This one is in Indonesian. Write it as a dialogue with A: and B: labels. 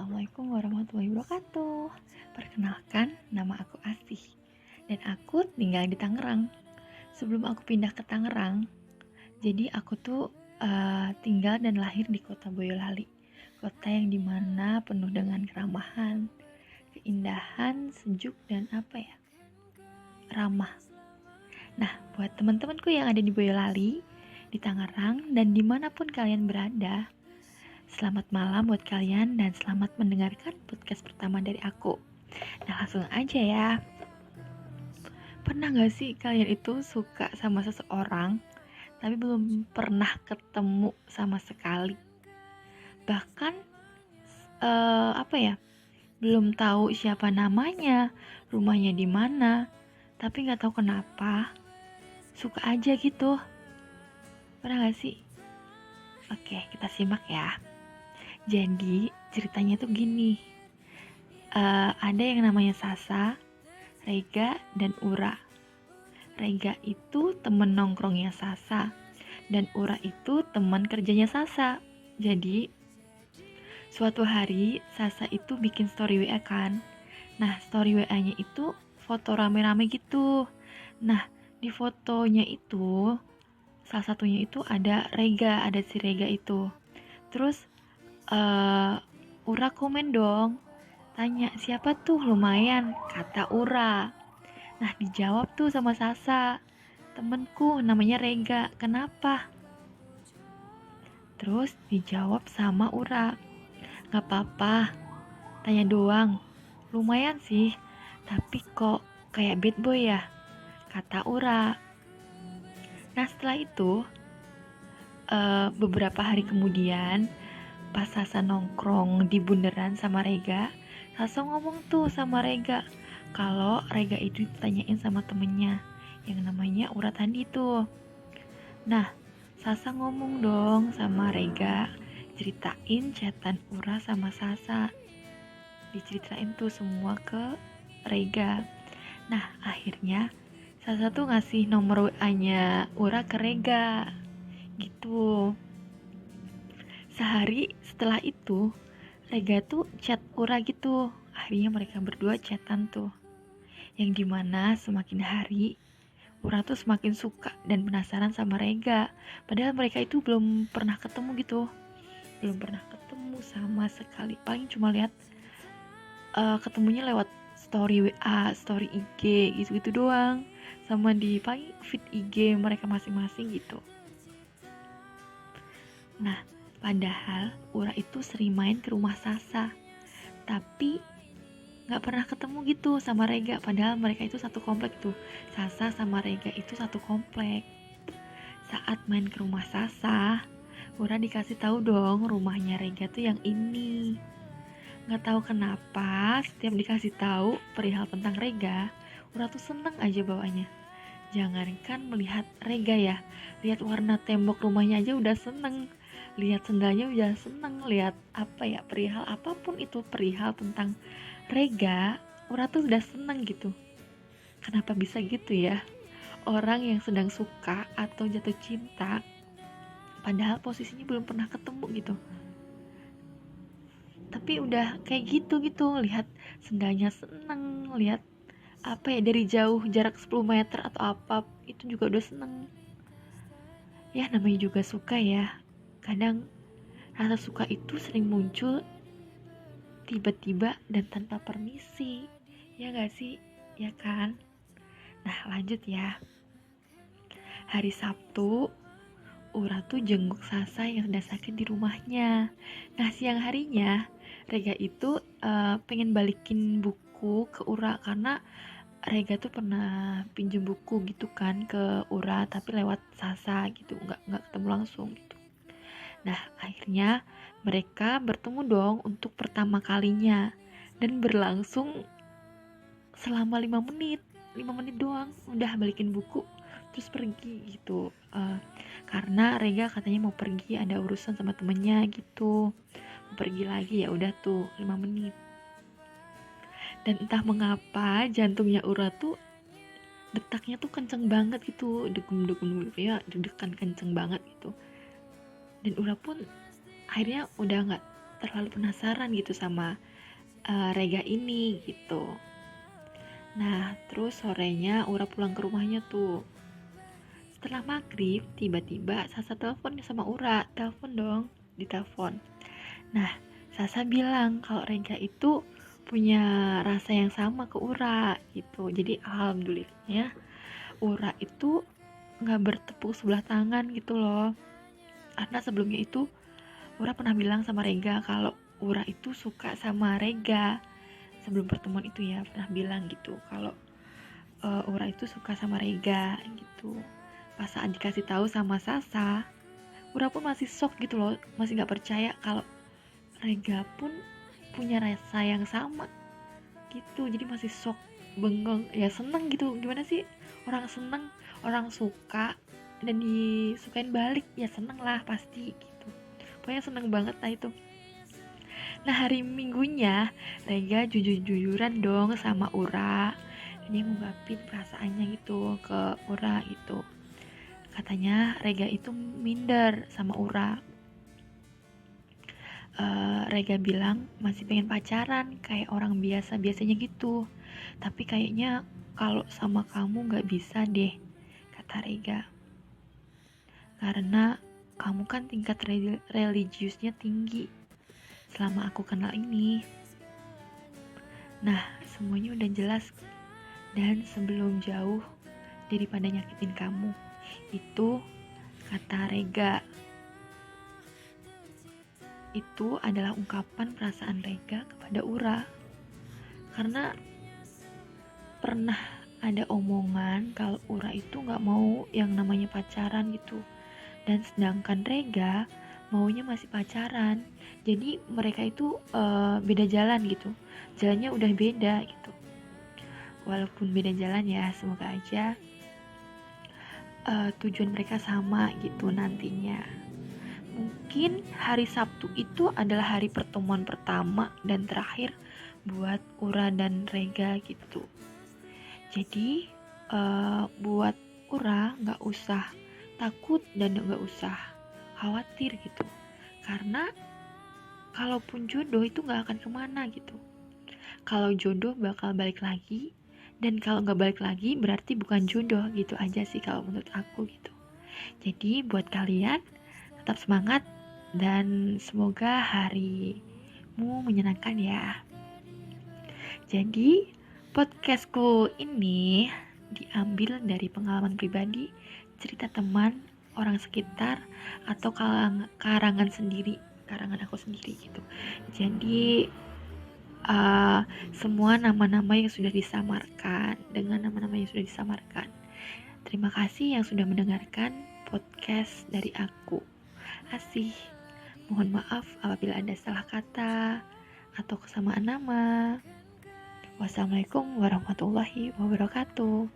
A: Assalamualaikum warahmatullahi wabarakatuh. Perkenalkan, nama aku Asih dan aku tinggal di Tangerang. Sebelum aku pindah ke Tangerang, jadi aku tuh tinggal dan lahir di kota Boyolali. Kota yang dimana penuh dengan keramahan, keindahan, sejuk, dan ramah. Nah, buat teman-temanku yang ada di Boyolali, di Tangerang, dan dimanapun kalian berada, selamat malam buat kalian dan selamat mendengarkan podcast pertama dari aku. Nah, langsung aja ya. Pernah gak sih kalian itu suka sama seseorang tapi belum pernah ketemu sama sekali? Bahkan belum tahu siapa namanya, rumahnya di mana, tapi nggak tahu kenapa suka aja gitu. Pernah gak sih? Oke, kita simak ya. Jadi ceritanya tuh gini. Ada yang namanya Sasa, Rega, dan Ura. Rega itu temen nongkrongnya Sasa, dan Ura itu teman kerjanya Sasa. Jadi suatu hari Sasa itu bikin story WA kan. Nah, story WA-nya itu foto rame-rame gitu. Nah, di fotonya itu salah satunya itu ada Rega, ada si Rega itu. Terus Ura komen dong, tanya siapa tuh, lumayan, kata Ura. Nah, dijawab tuh sama Sasa, temenku namanya Rega, kenapa? Terus dijawab sama Ura, gak apa-apa, tanya doang, lumayan sih, tapi kok kayak bad boy ya, kata Ura. Nah, setelah itu beberapa hari kemudian pas Sasa nongkrong di bundaran sama Rega, Sasa ngomong tuh sama Rega kalau Rega itu ditanyain sama temennya yang namanya Ura tadi tuh. Nah, Sasa ngomong dong sama Rega, ceritain chatan Ura sama Sasa. Diceritain tuh semua ke Rega. Nah, akhirnya Sasa tuh ngasih nomor WA-nya Ura ke Rega. Gitu. Sehari setelah itu, Rega tuh chat Ura gitu. Akhirnya mereka berdua chatan tuh. Yang dimana semakin hari Ura tuh semakin suka dan penasaran sama Rega. Padahal mereka itu belum pernah ketemu gitu. Belum pernah ketemu sama sekali. Paling cuma lihat ketemunya lewat story WA, story IG gitu-gitu doang. Sama di paling feed IG mereka masing-masing gitu. Nah, padahal Ura itu sering main ke rumah Sasa. Tapi gak pernah ketemu gitu sama Rega, padahal mereka itu satu komplek tuh. Sasa sama Rega itu satu komplek. Saat main ke rumah Sasa, Ura dikasih tahu dong rumahnya Rega tuh yang ini. Gak tahu kenapa setiap dikasih tahu perihal tentang Rega, Ura tuh seneng aja bawanya. Jangankan melihat Rega ya, lihat warna tembok rumahnya aja udah seneng, lihat sendalnya udah seneng, lihat perihal apapun itu perihal tentang Rega, Ura tuh udah seneng gitu. Kenapa bisa gitu ya? Orang yang sedang suka atau jatuh cinta, padahal posisinya belum pernah ketemu gitu. Tapi udah kayak gitu, lihat sendalnya seneng, lihat dari jauh jarak 10 meter atau apa, itu juga udah seneng. Ya namanya juga suka ya. Kadang rasa suka itu sering muncul tiba-tiba dan tanpa permisi. Ya gak sih? Ya kan? Nah, lanjut ya. Hari Sabtu, Ura tuh jenguk Sasa yang sedang sakit di rumahnya. Nah, siang harinya Rega itu pengen balikin buku ke Ura karena Rega tuh pernah pinjem buku gitu kan ke Ura, tapi lewat Sasa gitu, nggak ketemu langsung gitu. Nah, akhirnya mereka bertemu dong untuk pertama kalinya dan berlangsung selama 5 menit doang, udah balikin buku terus pergi gitu. Karena Rega katanya mau pergi, ada urusan sama temennya gitu, mau pergi lagi, ya udah tuh 5 menit. Dan entah mengapa jantungnya Ura tuh detaknya tuh kenceng banget gitu, degem-degem ya, deg-degan kenceng banget gitu. Dan Ura pun akhirnya udah nggak terlalu penasaran gitu sama Rega ini gitu. Nah, terus sorenya Ura pulang ke rumahnya tuh. Setelah maghrib, tiba-tiba Sasa telepon sama Ura. Telepon dong, ditelepon. Nah, Sasa bilang kalau Rega itu punya rasa yang sama ke Ura gitu. Jadi alhamdulillahnya Ura itu nggak bertepuk sebelah tangan gitu loh. Karena sebelumnya itu Ura pernah bilang sama Rega kalau Ura itu suka sama Rega. Sebelum pertemuan itu ya pernah bilang gitu kalau Ura itu suka sama Rega gitu. Pas saat dikasih tahu sama Sasa, Ura pun masih shock gitu loh, masih nggak percaya kalau Rega pun punya rasa yang sama gitu. Jadi masih shock, bengong, ya seneng gitu. Gimana sih orang seneng, orang suka dan disukain balik, ya seneng lah pasti gitu. Pokoknya seneng banget lah itu. Nah, hari minggunya Rega jujur-jujuran dong sama Ura. Dia ngungkapin perasaannya gitu ke Ura gitu. Katanya Rega itu minder sama Ura. Rega bilang masih pengen pacaran kayak orang biasa-biasanya gitu. Tapi kayaknya kalau sama kamu gak bisa deh, kata Rega. Karena kamu kan tingkat religiusnya tinggi selama aku kenal ini. Nah, semuanya udah jelas. Dan sebelum jauh daripada nyakitin kamu, itu kata Rega. Itu adalah ungkapan perasaan Rega kepada Ura. Karena pernah ada omongan kalau Ura itu gak mau yang namanya pacaran gitu. Dan sedangkan Rega maunya masih pacaran. Jadi mereka itu beda jalan gitu. Jalannya udah beda gitu. Walaupun beda jalan ya, semoga aja tujuan mereka sama gitu nantinya. Mungkin hari Sabtu itu adalah hari pertemuan pertama dan terakhir buat Ura dan Rega gitu. Jadi buat Ura gak usah takut dan gak usah khawatir gitu. Karena kalaupun jodoh itu gak akan kemana gitu. Kalau jodoh bakal balik lagi, dan kalau gak balik lagi berarti bukan jodoh gitu aja sih kalau menurut aku gitu. Jadi buat kalian tetap semangat dan semoga harimu menyenangkan ya. Jadi podcastku ini diambil dari pengalaman pribadi, cerita teman, orang sekitar, atau karangan aku sendiri gitu. Jadi semua nama-nama yang sudah disamarkan dengan nama-nama yang sudah disamarkan. Terima kasih yang sudah mendengarkan podcast dari aku. Asih. Mohon maaf apabila ada salah kata atau kesamaan nama. Wassalamualaikum warahmatullahi wabarakatuh.